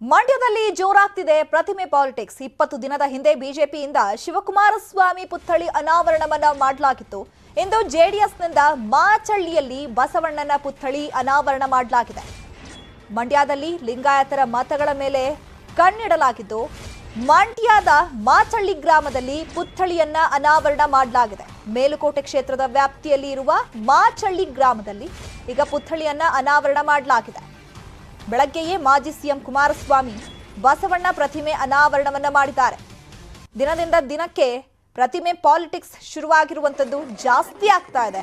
ಮಂಡ್ಯದಲ್ಲಿ ಜೋರಾಗ್ತಿದೆ ಪ್ರತಿಮೆ ಪಾಲಿಟಿಕ್ಸ್. 20 ದಿನದ ಹಿಂದೆ ಬಿಜೆಪಿಯಿಂದ ಶಿವಕುಮಾರಸ್ವಾಮಿ ಪುತ್ಥಳಿ ಅನಾವರಣವನ್ನ ಮಾಡಲಾಗಿತ್ತು. ಇಂದು ಜೆಡಿಎಸ್ನಿಂದ ಮಾಚಳ್ಳಿಯಲ್ಲಿ ಬಸವಣ್ಣನ ಪುತ್ಥಳಿ ಅನಾವರಣ ಮಾಡಲಾಗಿದೆ. ಮಂಡ್ಯದಲ್ಲಿ ಲಿಂಗಾಯತರ ಮತಗಳ ಮೇಲೆ ಕಣ್ಣಿಡಲಾಗಿದ್ದು, ಮಂಡ್ಯದ ಮಾಚಳ್ಳಿ ಗ್ರಾಮದಲ್ಲಿ ಪುತ್ಥಳಿಯನ್ನ ಅನಾವರಣ ಮಾಡಲಾಗಿದೆ. ಮೇಲುಕೋಟೆ ಕ್ಷೇತ್ರದ ವ್ಯಾಪ್ತಿಯಲ್ಲಿ ಇರುವ ಮಾಚಳ್ಳಿ ಗ್ರಾಮದಲ್ಲಿ ಈಗ ಪುತ್ಥಳಿಯನ್ನ ಅನಾವರಣ ಮಾಡಲಾಗಿದೆ. ಬೆಳಗ್ಗೆಯೇ ಮಾಜಿ ಸಿಎಂ ಕುಮಾರಸ್ವಾಮಿ ಬಸವಣ್ಣ ಪ್ರತಿಮೆ ಅನಾವರಣವನ್ನ ಮಾಡಿದ್ದಾರೆ. ದಿನದಿಂದ ದಿನಕ್ಕೆ ಪ್ರತಿಮೆ ಪಾಲಿಟಿಕ್ಸ್ ಶುರುವಾಗಿರುವಂತದ್ದು ಜಾಸ್ತಿ ಆಗ್ತಾ ಇದೆ.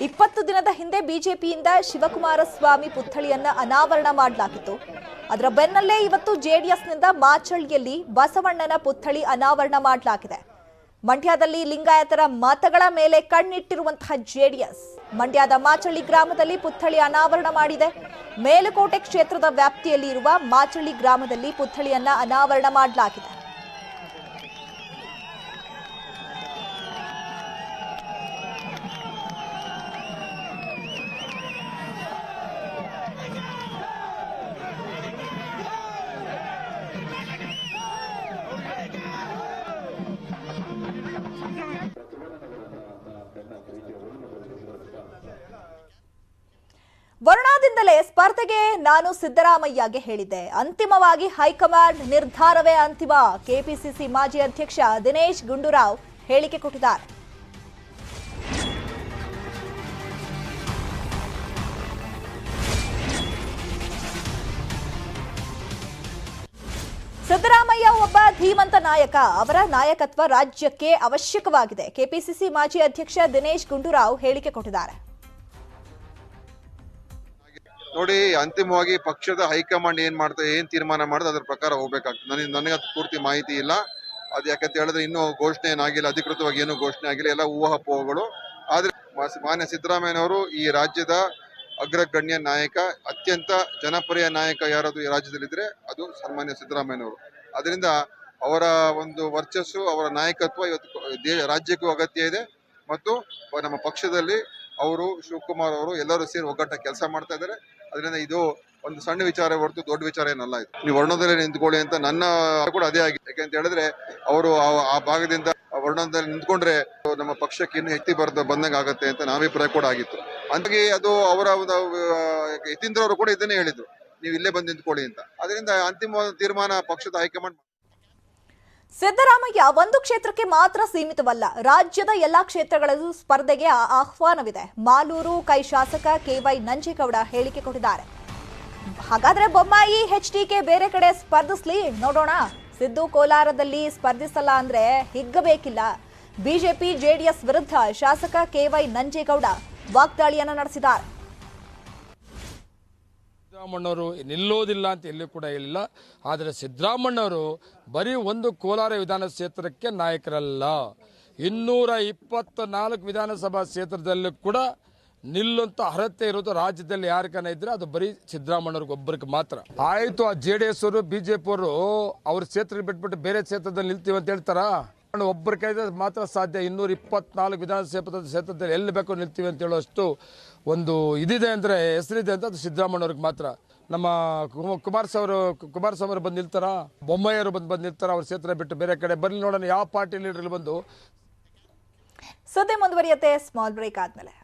20 ದಿನದ ಹಿಂದೆ ಬಿಜೆಪಿಯಿಂದ ಶಿವಕುಮಾರಸ್ವಾಮಿ ಪುತ್ಥಳಿಯನ್ನ ಅನಾವರಣ ಮಾಡಲಾಗಿತ್ತು. ಅದರ ಬೆನ್ನಲ್ಲೇ ಇವತ್ತು ಜೆಡಿಎಸ್ನಿಂದ ಮಾಚಳ್ಳಿಯಲ್ಲಿ ಬಸವಣ್ಣನ ಪುತ್ಥಳಿ ಅನಾವರಣ ಮಾಡಲಾಗಿದೆ. ಮಂಡ್ಯದಲ್ಲಿ ಲಿಂಗಾಯತರ ಮತಗಳ ಮೇಲೆ ಕಣ್ಣಿಟ್ಟಿರುವಂತಹ ಜೆಡಿಎಸ್ ಮಂಡ್ಯದ ಮಾಚಳ್ಳಿ ಗ್ರಾಮದಲ್ಲಿ ಪುತ್ಥಳಿ ಅನಾವರಣ ಮಾಡಿದೆ. ಮೇಲುಕೋಟೆ ಕ್ಷೇತ್ರದ ವ್ಯಾಪ್ತಿಯಲ್ಲಿ ಇರುವ ಮಾಚಳ್ಳಿ ಗ್ರಾಮದಲ್ಲಿ ಪುತ್ಥಳಿಯನ್ನ ಅನಾವರಣ ಮಾಡಲಾಗಿದೆ. ವರುಣಾದಿಂದಲೇ ಸ್ಪರ್ಧೆಗೆ ನಾನು ಸಿದ್ದರಾಮಯ್ಯಗೆ ಹೇಳಿದ್ದೆ. ಅಂತಿಮವಾಗಿ ಹೈಕಮಾಂಡ್ ನಿರ್ಧಾರವೇ ಅಂತಿಮ. ಕೆಪಿಸಿಸಿ ಮಾಜಿ ಅಧ್ಯಕ್ಷ ದಿನೇಶ್ ಗುಂಡೂರಾವ್ ಹೇಳಿಕೆ ಕೊಟ್ಟಿದ್ದಾರೆ. ಸಿದ್ದರಾಮಯ್ಯ ಒಬ್ಬ ಧೀಮಂತ ನಾಯಕ. ಅವರ ನಾಯಕತ್ವ ರಾಜ್ಯಕ್ಕೆ ಅವಶ್ಯಕವಾಗಿದೆ. ಕೆಪಿಸಿಸಿ ಮಾಜಿ ಅಧ್ಯಕ್ಷ ದಿನೇಶ್ ಗುಂಡೂರಾವ್ ಹೇಳಿಕೆ ಕೊಟ್ಟಿದ್ದಾರೆ. ನೋಡಿ, ಅಂತಿಮವಾಗಿ ಪಕ್ಷದ ಹೈಕಮಾಂಡ್ ಏನ್ ತೀರ್ಮಾನ ಮಾಡೋದು ಅದ್ರ ಪ್ರಕಾರ ಹೋಗ್ಬೇಕಾಗ್ತದೆ. ನನಗೆ ಅದು ಪೂರ್ತಿ ಮಾಹಿತಿ ಇಲ್ಲ. ಅದು ಯಾಕಂತ ಹೇಳಿದ್ರೆ ಇನ್ನೂ ಘೋಷಣೆ ಏನಾಗಿಲ್ಲ, ಅಧಿಕೃತವಾಗಿ ಏನೂ ಘೋಷಣೆ ಆಗಿಲ್ಲ, ಎಲ್ಲ ಊಹಾಪೋಹಗಳು. ಆದ್ರೆ ಮಾನ್ಯ ಸಿದ್ದರಾಮಯ್ಯನವರು ಈ ರಾಜ್ಯದ ಅಗ್ರಗಣ್ಯ ನಾಯಕ, ಅತ್ಯಂತ ಜನಪ್ರಿಯ ನಾಯಕ ಯಾರಾದ್ರು ಈ ರಾಜ್ಯದಲ್ಲಿದ್ರೆ ಅದು ಸನ್ಮಾನ್ಯ ಸಿದ್ದರಾಮಯ್ಯನವರು. ಅದರಿಂದ ಅವರ ಒಂದು ವರ್ಚಸ್ಸು, ಅವರ ನಾಯಕತ್ವ ಇವತ್ತು ರಾಜ್ಯಕ್ಕೂ ಅಗತ್ಯ ಇದೆ. ಮತ್ತು ನಮ್ಮ ಪಕ್ಷದಲ್ಲಿ ಅವರು, ಶಿವಕುಮಾರ್ ಅವರು ಎಲ್ಲರೂ ಸೇರಿ ಒಗ್ಗಟ್ಟಾಗಿ ಕೆಲಸ ಮಾಡ್ತಾ ಇದ್ದಾರೆ. ಅದರಿಂದ ಇದು ಒಂದು ಸಣ್ಣ ವಿಚಾರ ಹೊರತು ದೊಡ್ಡ ವಿಚಾರ ಏನಲ್ಲ. ಇದು ನೀವು ವರ್ಣದಲ್ಲಿ ನಿಂತ್ಕೊಳ್ಳಿ ಅಂತ ನನ್ನ ಕೂಡ ಅದೇ ಆಗಿದೆ. ಯಾಕಂತ ಹೇಳಿದ್ರೆ ಅವರು ಆ ಭಾಗದಿಂದ ವರ್ಣದಲ್ಲಿ ನಿಂತ್ಕೊಂಡ್ರೆ ನಮ್ಮ ಪಕ್ಷಕ್ಕೆ ಇನ್ನು ಎತ್ತಿ ಬಂದಂಗೆ ಆಗತ್ತೆ ಅಂತ ನನ್ನ ಅಭಿಪ್ರಾಯ ಕೂಡ ಆಗಿತ್ತು. ಹಾಗಾಗಿ ಅದು ಅವರ ಒಂದು ಯತೀಂದ್ರ ಅವರು ಕೂಡ ಇದನ್ನೇ ಹೇಳಿದ್ರು, ನೀವು ಇಲ್ಲೇ ಬಂದು ನಿಂತ್ಕೊಳ್ಳಿ ಅಂತ. ಅದರಿಂದ ಅಂತಿಮವಾದ ತೀರ್ಮಾನ ಪಕ್ಷದ ಹೈಕಮಾಂಡ್. ಸಿದ್ದರಾಮಯ್ಯ ಒಂದು ಕ್ಷೇತ್ರಕ್ಕೆ ಮಾತ್ರ ಸೀಮಿತವಲ್ಲ, ರಾಜ್ಯದ ಎಲ್ಲಾ ಕ್ಷೇತ್ರಗಳಲ್ಲೂ ಸ್ಪರ್ಧೆಗೆ ಆಹ್ವಾನವಿದೆ. ಮಾಲೂರು ಕೈ ಶಾಸಕ ಕೆವೈ ನಂಜೇಗೌಡ ಹೇಳಿಕೆ ಕೊಟ್ಟಿದ್ದಾರೆ. ಹಾಗಾದ್ರೆ ಬೊಮ್ಮಾಯಿ ಎಚ್ಡಿಕೆ ಬೇರೆ ಕಡೆ ಸ್ಪರ್ಧಿಸ್ಲಿ, ನೋಡೋಣ. ಸಿದ್ದು ಕೋಲಾರದಲ್ಲಿ ಸ್ಪರ್ಧಿಸಲ್ಲ ಅಂದ್ರೆ ಹಿಗ್ಗಬೇಕಿಲ್ಲ. ಬಿಜೆಪಿ ಜೆಡಿಎಸ್ ವಿರುದ್ಧ ಶಾಸಕ ಕೆವೈ ನಂಜೇಗೌಡ ವಾಗ್ದಾಳಿಯನ್ನು ನಡೆಸಿದ್ದಾರೆ. ಸಿದ್ದರಾಮಣ್ಣವರು ನಿಲ್ಲೋದಿಲ್ಲ ಅಂತ ಎಲ್ಲಿ ಕೂಡ ಹೇಳಿಲ್ಲ. ಆದರೆ ಸಿದ್ದರಾಮಣ್ಣವರು ಬರೀ ಒಂದು ಕೋಲಾರ ವಿಧಾನಸಭಾ ಕ್ಷೇತ್ರಕ್ಕೆ ನಾಯಕರಲ್ಲ, 224 ವಿಧಾನಸಭಾ ಕ್ಷೇತ್ರದಲ್ಲೂ ಕೂಡ ನಿಲ್ಲುವಂತ ಅರ್ಹತೆ ಇರೋದು ರಾಜ್ಯದಲ್ಲಿ ಯಾರಿಗಾನ ಇದ್ರೆ ಅದು ಬರೀ ಸಿದ್ದರಾಮಣ್ಣವ್ರಿಗೆ ಒಬ್ಬರಿಗೆ ಮಾತ್ರ. ಆಯ್ತು, ಆ ಜೆಡಿಎಸ್ ಅವರು ಬಿಜೆಪಿ ಅವರು ಅವ್ರ ಕ್ಷೇತ್ರ ಬಿಟ್ಬಿಟ್ಟು ಬೇರೆ ಕ್ಷೇತ್ರದಲ್ಲಿ ನಿಲ್ತೀವಿ ಅಂತ ಹೇಳ್ತಾರ? ಒಬ್ಬರ ಕೈದ ಮಾತ್ರ ಸಾಧ್ಯ. 224 ವಿಧಾನಸಭಾ ಕ್ಷೇತ್ರದಲ್ಲಿ ಎಲ್ಲಿ ಬೇಕೋ ನಿಲ್ತೀವಿ ಅಂತ ಹೇಳೋಷ್ಟು ಒಂದು ಇದಿದೆ ಅಂದರೆ, ಹೆಸರಿದೆ ಅಂತ ಅದು ಸಿದ್ದರಾಮಣ್ಣವ್ರಿಗೆ ಮಾತ್ರ. ನಮ್ಮ ಕುಮಾರಸ್ವಾಮಿ ಅವರು ಬಂದು ನಿಲ್ತಾರ? ಬೊಮ್ಮಾಯಿಯವರು ಬಂದು ನಿಲ್ತಾರ? ಅವ್ರ ಕ್ಷೇತ್ರ ಬಿಟ್ಟು ಬೇರೆ ಕಡೆ ಬರಲಿ, ನೋಡೋಣ ಯಾವ ಪಾರ್ಟಿ ಲೀಡರ್ ಬಂದು. ಸದ್ಯ ಮುಂದುವರಿಯುತ್ತೆ ಸ್ಮಾಲ್ ಬ್ರೇಕ್ ಆದ್ಮೇಲೆ.